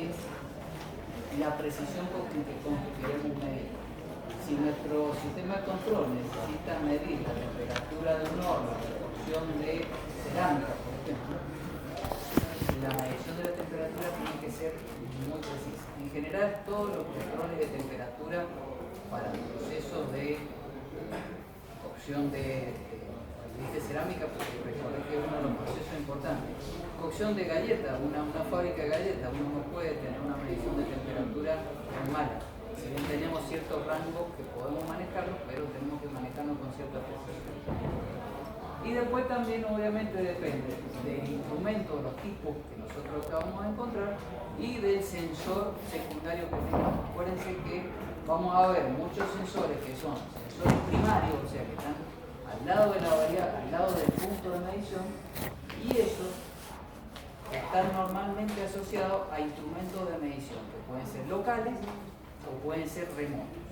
es la precisión con que queremos medir. Si nuestro sistema de control necesita medir la temperatura de un horno de cocción de cerámica, por ejemplo, la medición de la temperatura tiene que ser muy precisa. En general, todos los controles de temperatura para procesos de cocción de cerámica, porque recordé que es uno de los procesos importantes. Cocción de galletas, una fábrica de galletas, uno no puede tener una medición de temperatura mala. Si bien tenemos ciertos rangos que podemos manejarlos, pero tenemos que manejarlos con cierta precisión. Y después también obviamente depende del instrumento, los tipos que nosotros acabamos de encontrar y del sensor secundario que tengamos. Acuérdense que vamos a ver muchos sensores que son sensores primarios, o sea que están al lado de la variable, al lado del punto de medición, y esos están normalmente asociados a instrumentos de medición que pueden ser locales o pueden ser remotos.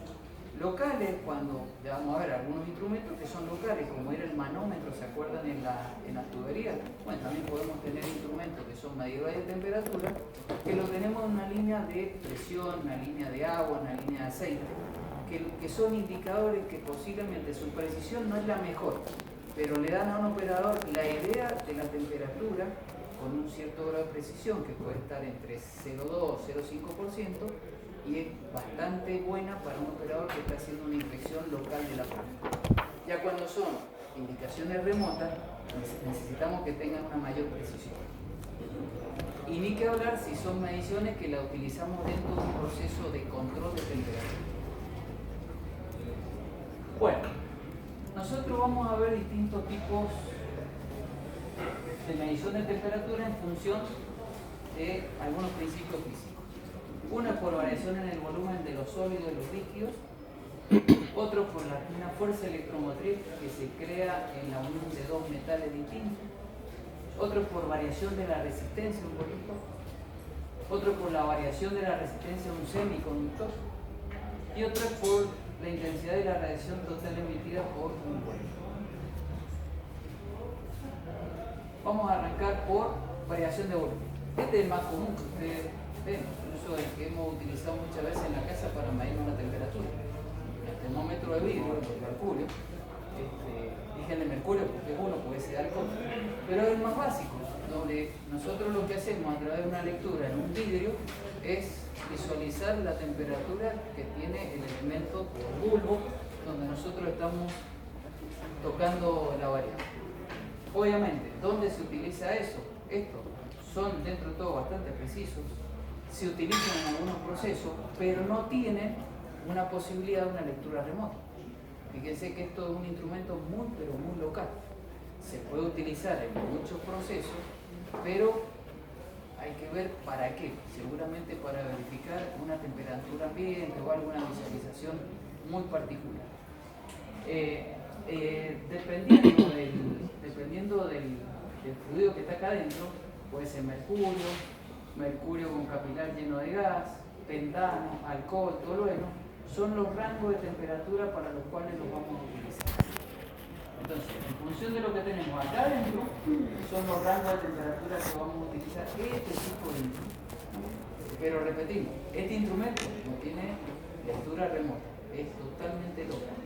Locales, cuando ya vamos a ver algunos instrumentos que son locales, como era el manómetro, ¿se acuerdan en las tuberías? Bueno, también podemos tener instrumentos que son medidores de temperatura, que lo tenemos en una línea de presión, una línea de agua, una línea de aceite, que son indicadores que posiblemente su precisión no es la mejor, pero le dan a un operador la idea de la temperatura con un cierto grado de precisión, que puede estar entre 0,2 y 0,5%, y es bastante buena para un operador que está haciendo una inspección local de la planta. Ya cuando son indicaciones remotas, necesitamos que tengan una mayor precisión. Y ni que hablar si son mediciones que la utilizamos dentro de un proceso de control de temperatura. Bueno, nosotros vamos a ver distintos tipos de medición de temperatura en función de algunos principios físicos. Una por variación en el volumen de los sólidos y los líquidos, otro por una fuerza electromotriz que se crea en la unión de dos metales distintos, otro por variación de la resistencia un poquito, otro por la variación de la resistencia de un semiconductor, y otro por la intensidad de la radiación total emitida por un vuelo. Vamos a arrancar por variación de volumen. Este es el más común que ustedes ven, incluso el que hemos utilizado muchas veces en la casa para medir una temperatura. El termómetro de vidrio, el de mercurio, dije el de mercurio porque uno puede ser alcohol, pero es el más básico, donde nosotros lo que hacemos a través de una lectura en un vidrio es visualizar la temperatura que tiene el elemento por bulbo donde nosotros estamos tocando la variable. Obviamente, ¿dónde se utiliza eso? Estos son dentro de todo bastante precisos, se utilizan en algunos procesos, pero no tienen una posibilidad de una lectura remota. Fíjense que esto es un instrumento muy, pero muy local. Se puede utilizar en muchos procesos, pero hay que ver para qué. Seguramente para verificar una temperatura ambiente o alguna visualización muy particular. Dependiendo del fluido que está acá adentro, puede ser mercurio con capilar lleno de gas, pentano, alcohol, tolueno, son los rangos de temperatura para los cuales los vamos a utilizar. Entonces, en función de lo que tenemos acá adentro, son los rangos de temperatura que vamos a utilizar este tipo de instrumento. Pero repetimos, este instrumento no tiene lectura remota, es totalmente local.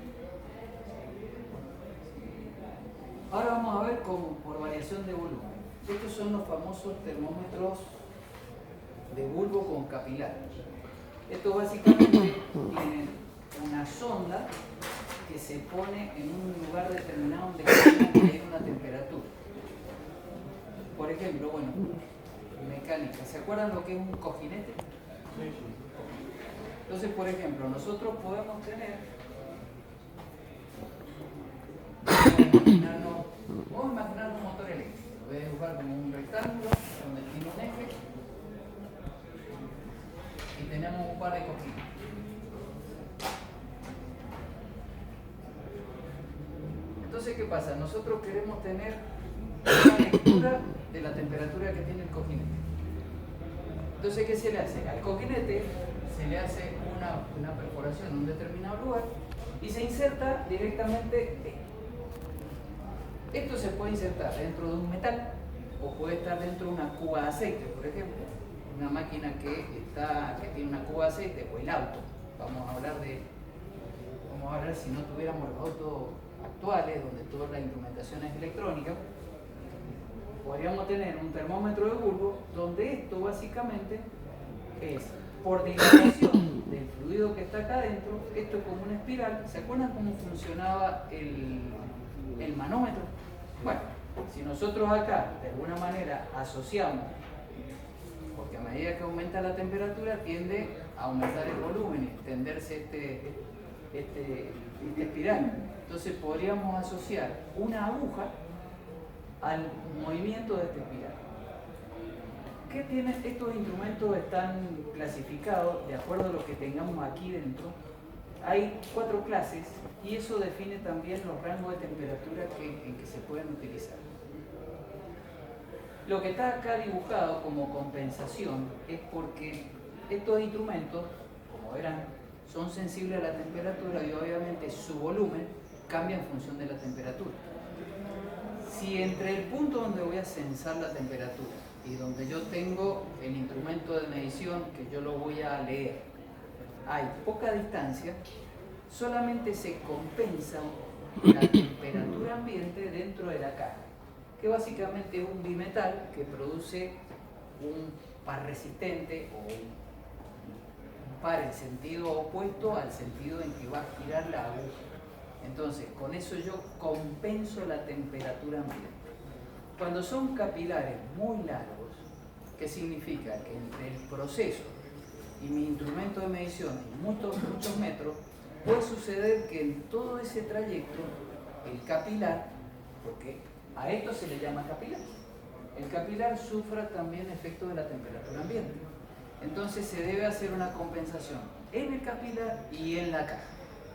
Ahora vamos a ver cómo por variación de volumen. Estos son los famosos termómetros de bulbo con capilar. Estos básicamente tienen una sonda que se pone en un lugar determinado donde hay una temperatura. Por ejemplo, bueno, mecánica. ¿Se acuerdan lo que es un cojinete? Sí. Entonces, por ejemplo, nosotros podemos tener... Vamos a imaginar un motor eléctrico. Lo voy a dibujar como un rectángulo donde tiene un eje y tenemos un par de cojines. Entonces, ¿qué pasa? Nosotros queremos tener una lectura de la temperatura que tiene el cojinete. Entonces, ¿qué se le hace? Al cojinete se le hace una perforación en un determinado lugar y se inserta directamente esto. Esto se puede insertar dentro de un metal o puede estar dentro de una cuba de aceite, por ejemplo, una máquina que tiene una cuba de aceite, o el auto. Vamos a hablar, si no tuviéramos los autos actuales, donde toda la instrumentación es electrónica, podríamos tener un termómetro de bulbo, donde esto básicamente es por dilatación del fluido que está acá adentro. Esto es como una espiral. ¿Se acuerdan cómo funcionaba el manómetro? Bueno, si nosotros acá de alguna manera asociamos, porque a medida que aumenta la temperatura tiende a aumentar el volumen y extenderse esta espiral. Entonces podríamos asociar una aguja al movimiento de esta espiral. ¿Qué tienen? Estos instrumentos están clasificados de acuerdo a lo que tengamos aquí dentro. Hay 4 clases y eso define también los rangos de temperatura en que se pueden utilizar. Lo que está acá dibujado como compensación es porque estos instrumentos, como verán, son sensibles a la temperatura y obviamente su volumen cambia en función de la temperatura. Si entre el punto donde voy a censar la temperatura y donde yo tengo el instrumento de medición que yo lo voy a leer, hay poca distancia, solamente se compensa la temperatura ambiente dentro de la caja, que básicamente es un bimetal que produce un par resistente o un par en sentido opuesto al sentido en que va a girar la aguja. Entonces, con eso yo compenso la temperatura ambiente. Cuando son capilares muy largos, ¿qué significa? Que entre el proceso y mi instrumento de medición, muchos metros, puede suceder que en todo ese trayecto, el capilar, porque a esto se le llama capilar, el capilar sufra también efecto de la temperatura ambiente. Entonces se debe hacer una compensación en el capilar y en la caja.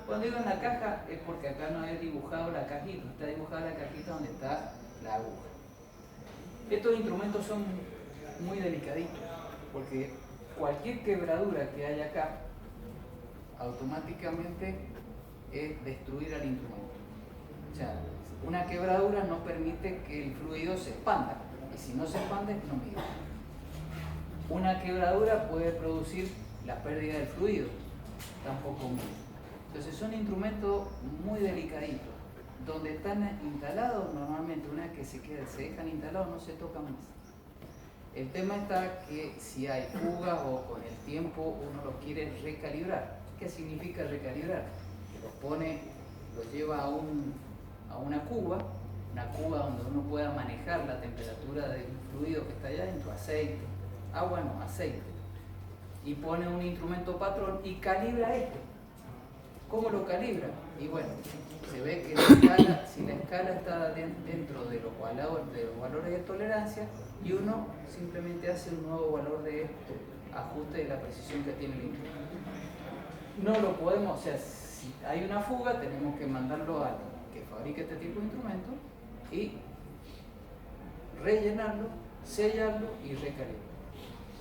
Cuando digo en la caja es porque acá no he dibujado la cajita, está dibujada la cajita donde está la aguja. Estos instrumentos son muy delicaditos, porque cualquier quebradura que haya acá, automáticamente es destruir al instrumento. O sea, una quebradura no permite que el fluido se expanda, y si no se expande, no mide. Una quebradura puede producir la pérdida del fluido, tampoco mide. Entonces son instrumentos muy delicaditos. Donde están instalados, normalmente una vez que se dejan instalados, no se tocan más. El tema está que si hay fugas o con el tiempo uno los quiere recalibrar. ¿Qué significa recalibrar? Los lleva a una cuba donde uno pueda manejar la temperatura del fluido que está allá dentro, aceite, agua no, aceite, y pone un instrumento patrón y calibra esto. ¿Cómo lo calibra? Y bueno, se ve que si la escala está dentro de los valores de tolerancia, y uno simplemente hace un nuevo valor de ajuste de la precisión que tiene el instrumento. No lo podemos, o sea, si hay una fuga, tenemos que mandarlo al que fabrique este tipo de instrumento y rellenarlo, sellarlo y recalibrar.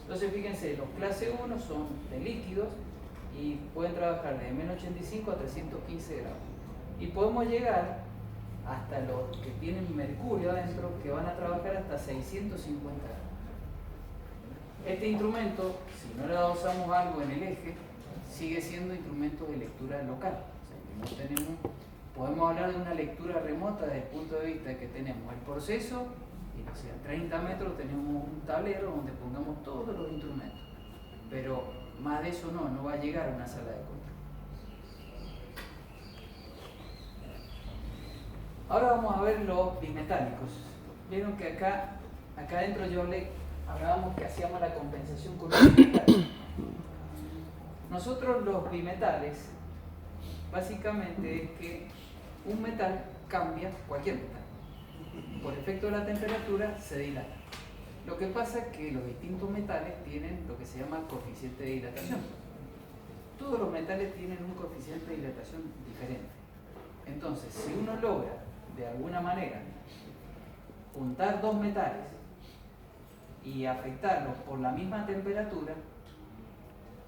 Entonces fíjense, los clase 1 son de líquidos y pueden trabajar de menos 85 a 315 grados. Y podemos llegar hasta los que tienen mercurio adentro, que van a trabajar hasta 650 grados. Este instrumento, si no le usamos algo en el eje, sigue siendo instrumento de lectura local. O sea, que podemos hablar de una lectura remota desde el punto de vista de que tenemos el proceso y no sé, a 30 metros tenemos un tablero donde pongamos todos los instrumentos. Pero más de eso no va a llegar a una sala de control. Ahora vamos a ver los bimetálicos. Vieron que acá adentro hablábamos que hacíamos la compensación con un bimetal. Nosotros los bimetales, básicamente es que un metal cambia, cualquier metal, por efecto de la temperatura se dilata. Lo que pasa es que los distintos metales tienen lo que se llama coeficiente de dilatación. Todos los metales tienen un coeficiente de dilatación diferente. Entonces, si uno logra, de alguna manera, juntar dos metales y afectarlos por la misma temperatura,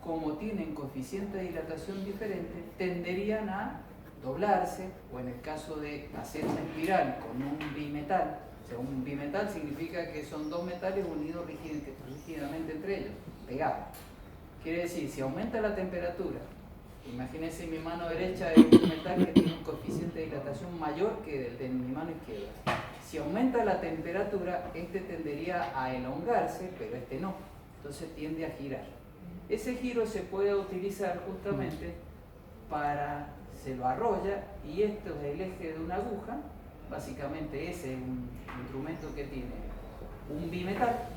como tienen coeficiente de dilatación diferente, tenderían a doblarse, o en el caso de hacer una espiral con un bimetal, o O sea, un bimetal significa que son dos metales unidos rígidamente entre ellos, pegados. Quiere decir, si aumenta la temperatura, imagínense mi mano derecha es un metal que tiene un coeficiente de dilatación mayor que el de mi mano izquierda. Si aumenta la temperatura, este tendería a elongarse, pero este no. Entonces tiende a girar. Ese giro se puede utilizar justamente se lo arrolla, y esto es el eje de una aguja. Básicamente ese es un instrumento que tiene un bimetal,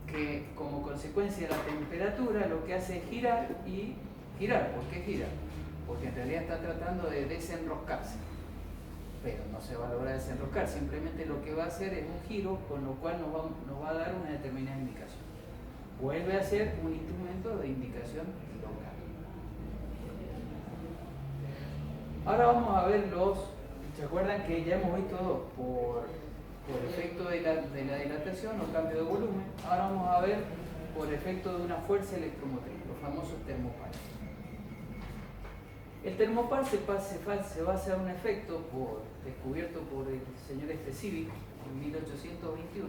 que como consecuencia de la temperatura lo que hace es girar y girar. ¿Por qué gira? Porque en realidad está tratando de desenroscarse, pero no se va a lograr desenroscar, simplemente lo que va a hacer es un giro, con lo cual nos va a dar una determinada indicación. Vuelve a ser un instrumento de indicación local. Ahora vamos a ver ¿se acuerdan que ya hemos visto por efecto de la dilatación o cambio de volumen? Ahora vamos a ver por efecto de una fuerza electromotriz, los famosos termopares. El termopar se va a hacer un efecto descubierto por el señor Civic en 1821,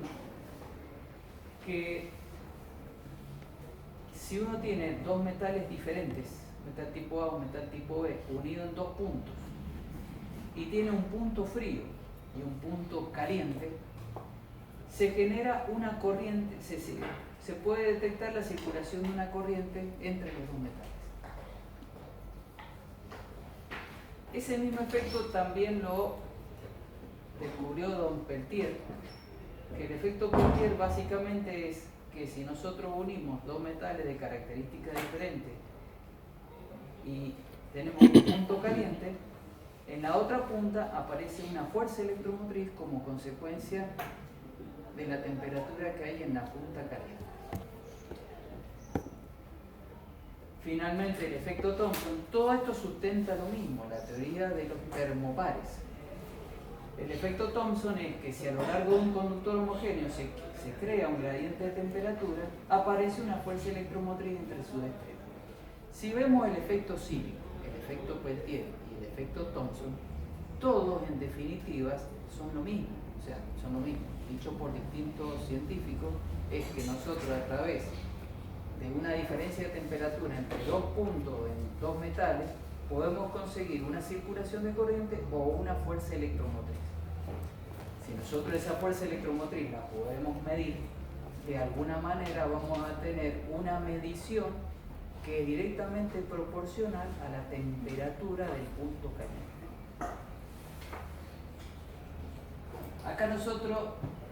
que si uno tiene dos metales diferentes, metal tipo A o metal tipo B, unidos en dos puntos, y tiene un punto frío y un punto caliente, se genera una corriente, se puede detectar la circulación de una corriente entre los dos metales. Ese mismo efecto también lo descubrió don Peltier, que el efecto Peltier básicamente es que si nosotros unimos dos metales de características diferentes y tenemos un punto caliente, en la otra punta aparece una fuerza electromotriz como consecuencia de la temperatura que hay en la punta caliente. Finalmente, el efecto Thomson, todo esto sustenta lo mismo, la teoría de los termopares. El efecto Thomson es que si a lo largo de un conductor homogéneo se crea un gradiente de temperatura, aparece una fuerza electromotriz entre sus extremos. Si vemos el efecto Civic, el efecto Peltier y el efecto Thomson, todos en definitiva son lo mismo. O sea, son lo mismo. Dicho por distintos científicos, es que nosotros a través de una diferencia de temperatura entre dos puntos en dos metales, podemos conseguir una circulación de corriente o una fuerza electromotriz. Si nosotros esa fuerza electromotriz la podemos medir, de alguna manera vamos a tener una medición que es directamente proporcional a la temperatura del punto caliente. Acá nosotros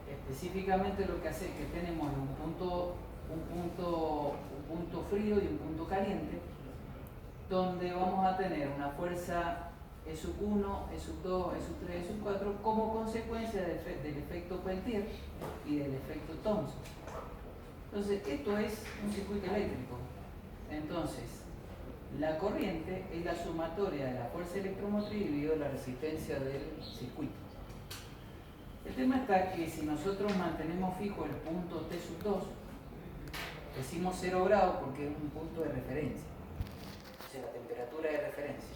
específicamente lo que hace es que tenemos un punto frío y un punto caliente, donde vamos a tener una fuerza E1, E2, E3, E4 como consecuencia del efecto Peltier y del efecto Thomson. Entonces, esto es un circuito eléctrico. Entonces, la corriente es la sumatoria de la fuerza electromotriz dividido la resistencia del circuito. El tema está que si nosotros mantenemos fijo el punto T2, decimos 0 grados porque es un punto de referencia, o sea, la temperatura de referencia.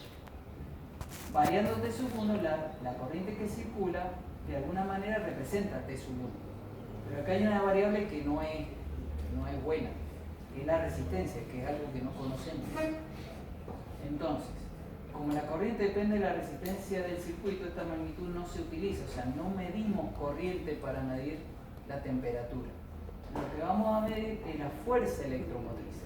Variando T1, la corriente que circula de alguna manera representa T1. Pero acá hay una variable que no es buena, que es la resistencia, que es algo que no conocemos. Entonces, como la corriente depende de la resistencia del circuito, esta magnitud no se utiliza, o sea, no medimos corriente para medir la temperatura. Lo que vamos a medir es la fuerza electromotriz.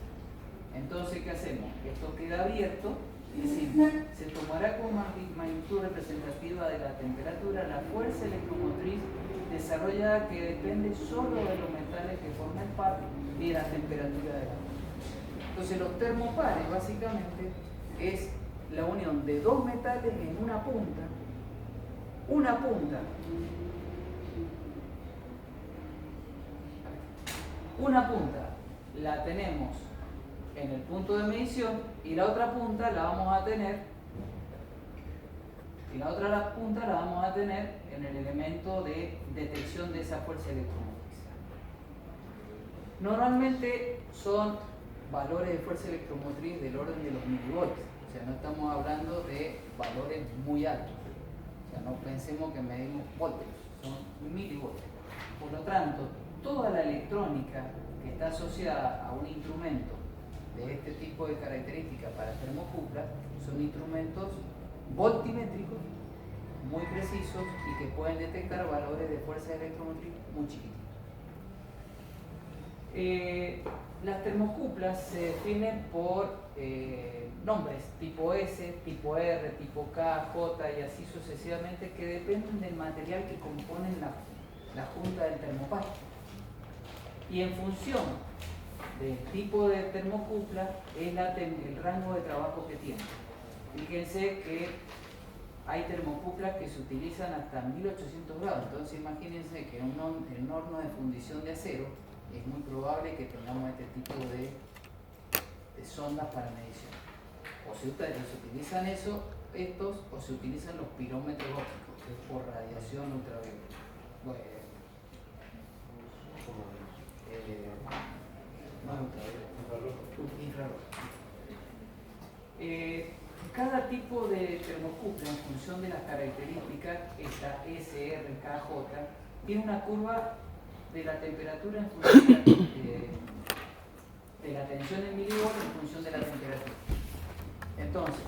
Entonces, ¿qué hacemos? Esto queda abierto, y se tomará como magnitud representativa de la temperatura la fuerza electromotriz desarrollada que depende solo de los metales que forman el par y de la temperatura del agua. Entonces, los termopares básicamente es la unión de dos metales en una punta la tenemos en el punto de medición y la otra punta la vamos a tener en el elemento de detección de esa fuerza electromotriz. Normalmente son valores de fuerza electromotriz del orden de los milivolts, o sea, no estamos hablando de valores muy altos, o sea, no pensemos que medimos voltios, son milivolts. Por lo tanto, toda la electrónica que está asociada a un instrumento de este tipo de características para termocupla son instrumentos voltimétricos muy precisos y que pueden detectar valores de fuerza electromotriz muy chiquitos. Las termocuplas se definen por nombres tipo S, tipo R, tipo K, J y así sucesivamente, que dependen del material que componen la junta del termopar. Y en función del tipo de termocupla es el rango de trabajo que tiene. Fíjense que hay termocuplas que se utilizan hasta 1800 grados, entonces imagínense que en un horno de fundición de acero es muy probable que tengamos este tipo de sondas para medición. O se utilizan estos o se utilizan los pirómetros ópticos, que es por radiación ultravioleta. Bueno, infrarrojo. Cada tipo de termocupla, en función de las características, esta S, R, K, J, tiene una curva de la temperatura en función de la tensión en milivolts en función de la temperatura. Entonces,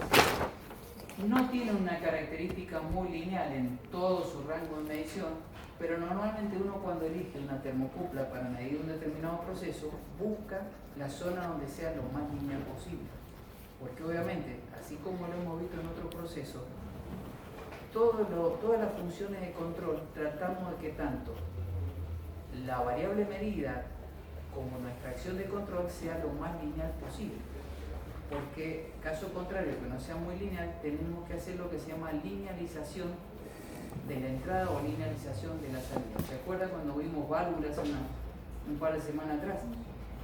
no tiene una característica muy lineal en todo su rango de medición, pero normalmente uno cuando elige una termocupla para medir un determinado proceso, busca la zona donde sea lo más lineal posible. Porque obviamente, así como lo hemos visto en otro proceso, todas las funciones de control tratamos de que tanto la variable medida como nuestra acción de control sea lo más lineal posible. Porque, caso contrario, que no sea muy lineal, tenemos que hacer lo que se llama linealización de la entrada o linealización de la salida. ¿Se acuerdan cuando vimos válvulas un par de semanas atrás?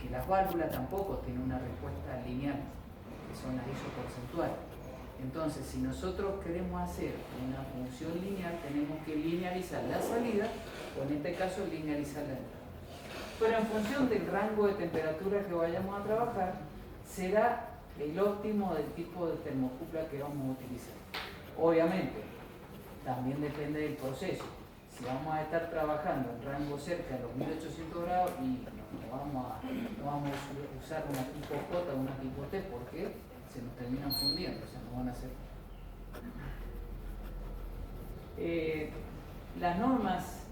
Que las válvulas tampoco tienen una respuesta lineal, que son las isoporcentuales. Entonces, si nosotros queremos hacer una función lineal, tenemos que linealizar la salida, o en este caso linealizar la entrada. Pero en función del rango de temperatura que vayamos a trabajar, será el óptimo del tipo de termocupla que vamos a utilizar. Obviamente, también depende del proceso. Si vamos a estar trabajando en rango cerca de los 1800 grados y no vamos a usar una tipo J o una tipo T porque se nos terminan fundiendo, o sea, no van a ser. Las normas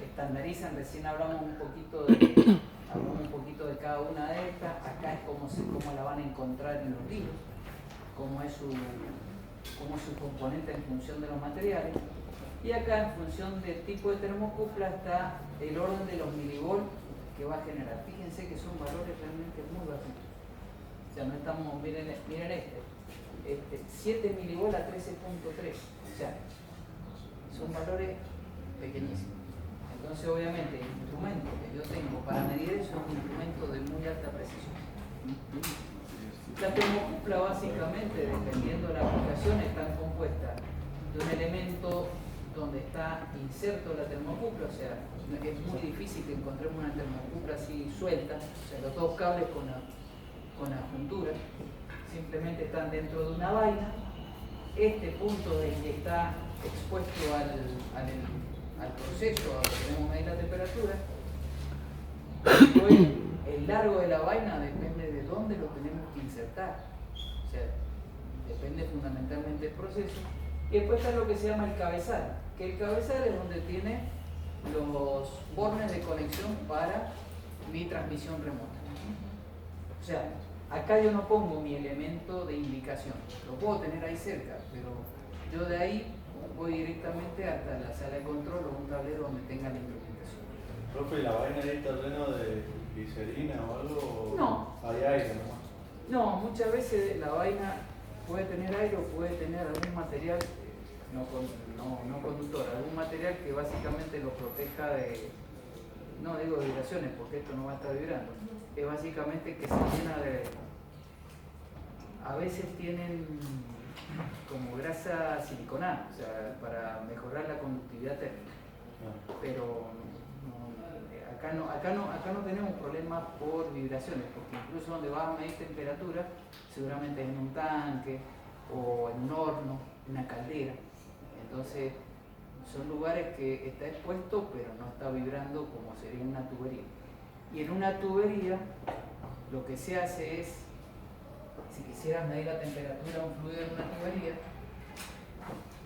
estandarizan, recién hablamos un poquito de cada una de estas. Acá es cómo la van a encontrar en los libros, cómo es su componente en función de los materiales. Y acá en función del tipo de termocupla está el orden de los milivolts que va a generar. Fíjense que son valores realmente muy bajitos. O sea, no estamos, miren 7 milivolts a 13.3. O sea, son valores pequeñísimos. Entonces, obviamente, el instrumento que yo tengo para medir eso es un instrumento de muy alta precisión. La termocupla, básicamente, dependiendo de la aplicación, está compuesta de un elemento donde está inserto la termocupla, o sea, es muy difícil que encontremos una termocupla así suelta, o sea, los dos cables con la juntura simplemente están dentro de una vaina. Este punto de que está expuesto al proceso, a lo que queremos medir la temperatura. Después, el largo de la vaina depende de dónde lo tenemos que insertar, o sea, depende fundamentalmente del proceso. Y después está lo que se llama el cabezal, que el cabezal es donde tiene los bornes de conexión para mi transmisión remota. O sea, acá yo no pongo mi elemento de indicación, lo puedo tener ahí cerca, pero yo de ahí voy directamente hasta la sala de control o un tablero donde tenga la instrumentación. Profe, ¿la vaina ahí está llena de glicerina o algo? No. ¿Hay aire nomás? No, muchas veces la vaina puede tener aire o puede tener algún material no conductor, algún material que básicamente lo proteja de, no digo de vibraciones porque esto no va a estar vibrando, es básicamente que se llena de, a veces tienen como grasa siliconada, o sea, para mejorar la conductividad térmica, pero acá no tenemos problemas por vibraciones, porque incluso donde vas a medir temperatura, seguramente es en un tanque o en un horno, en una caldera. Entonces Son lugares que está expuesto pero no está vibrando como sería una tubería. Y en una tubería lo que se hace es, si quisieras medir la temperatura de un fluido en una tubería,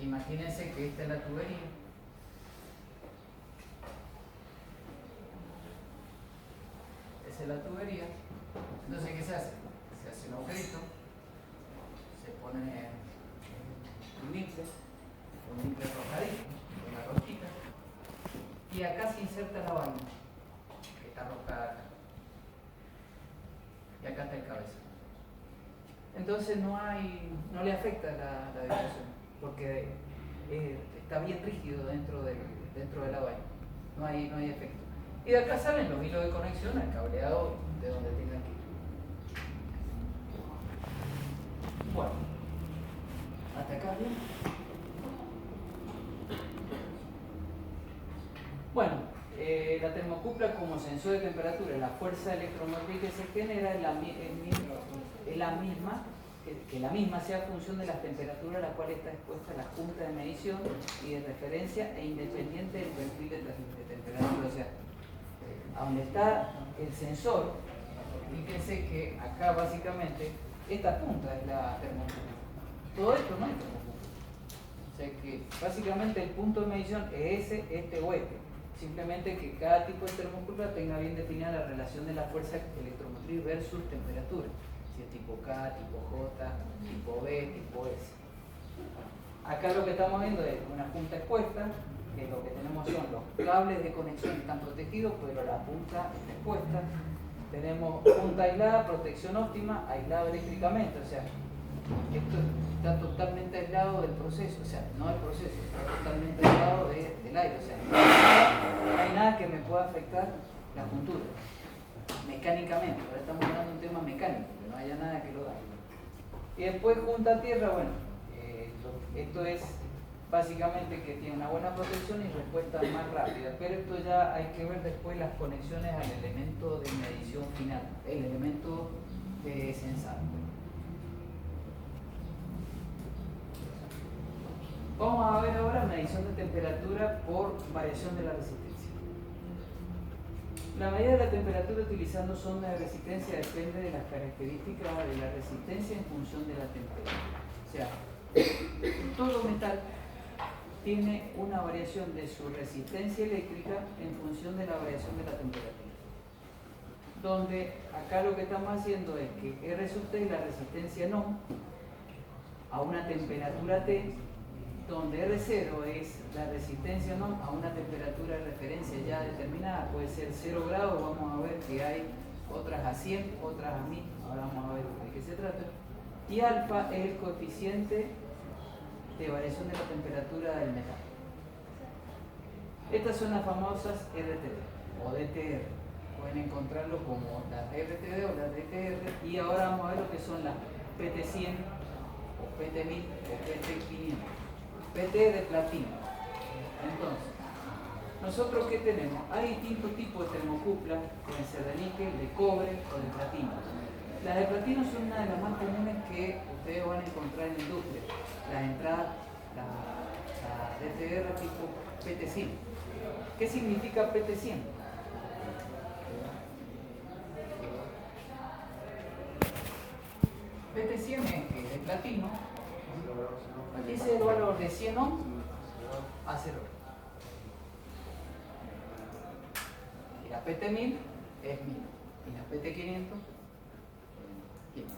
imagínense que esta es la tubería. Esa es la tubería. Entonces, ¿qué se hace? Se hace un agujerito, se pone un niple arrojadito, una rosquita, y acá se inserta la vaina, que está arrojada acá. Y acá está el cabezón. Entonces no le afecta la difusión, porque está bien rígido dentro de la vaina. No hay efecto. Y de acá salen los hilos de conexión al cableado de donde tengan que ir. Bueno, hasta acá bien. Bueno, la termocupla como sensor de temperatura, la fuerza electromotriz que se genera es la misma, que la misma sea función de las temperaturas a las cuales está expuesta la junta de medición y de referencia e independiente del perfil de temperatura. O sea, a donde está el sensor, fíjense que acá básicamente esta punta es la termocupla. Todo esto no es termocupla. O sea que básicamente el punto de medición es este o este. Simplemente que cada tipo de termocupla tenga bien definida la relación de la fuerza electromotriz versus temperatura. Si es tipo K, tipo J, tipo B, tipo S. Acá lo que estamos viendo es una punta expuesta, que lo que tenemos son los cables de conexión que están protegidos, pero la punta está expuesta. Tenemos punta aislada, protección óptima, aislado eléctricamente, o sea, esto está totalmente aislado del proceso, o sea, no del proceso, está totalmente aislado del aire, o sea, no hay nada que me pueda afectar la juntura, mecánicamente. Ahora estamos hablando de un tema mecánico, que no haya nada que lo dañe. Y después junta a tierra, bueno, esto es básicamente que tiene una buena protección y respuesta más rápida, pero esto ya hay que ver después las conexiones al elemento de medición final, el elemento de sensado. Vamos a ver ahora medición de temperatura por variación de la resistencia. La medida de la temperatura utilizando sonda de resistencia depende de las características de la resistencia en función de la temperatura. O sea, todo metal tiene una variación de su resistencia eléctrica en función de la variación de la temperatura. Donde acá lo que estamos haciendo es que R sub T es la resistencia no a una temperatura T, donde R0 es la resistencia no a una temperatura de referencia ya determinada, puede ser 0 grados, vamos a ver que hay otras a 100, otras a 1000, ahora vamos a ver de qué se trata. Y alfa es el coeficiente de variación de la temperatura del metal. Estas son las famosas RTD o DTR, pueden encontrarlo como las RTD o las DTR, y ahora vamos a ver lo que son las PT100 o PT1000 o PT500. PT de platino. Entonces, nosotros ¿qué tenemos? Hay distintos tipos de termocuplas, pueden ser de níquel, de cobre o de platino. Las de platino son una de las más comunes que ustedes van a encontrar en la industria. Las entradas, la DTR tipo PT100. ¿Qué significa PT100? PT100 es que de platino, aquí es el valor de 100 ohms a 0. Y la PT1000 es 1000. Y la PT500, 500.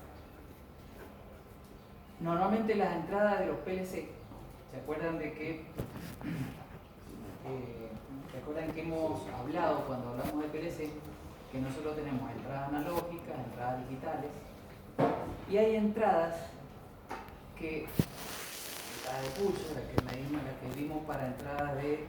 Normalmente las entradas de los PLC, ¿se acuerdan de que ¿se acuerdan que hemos hablado cuando hablamos de PLC que nosotros tenemos entradas analógicas, entradas digitales, y hay entradas que la de pulso, la que vimos para entradas de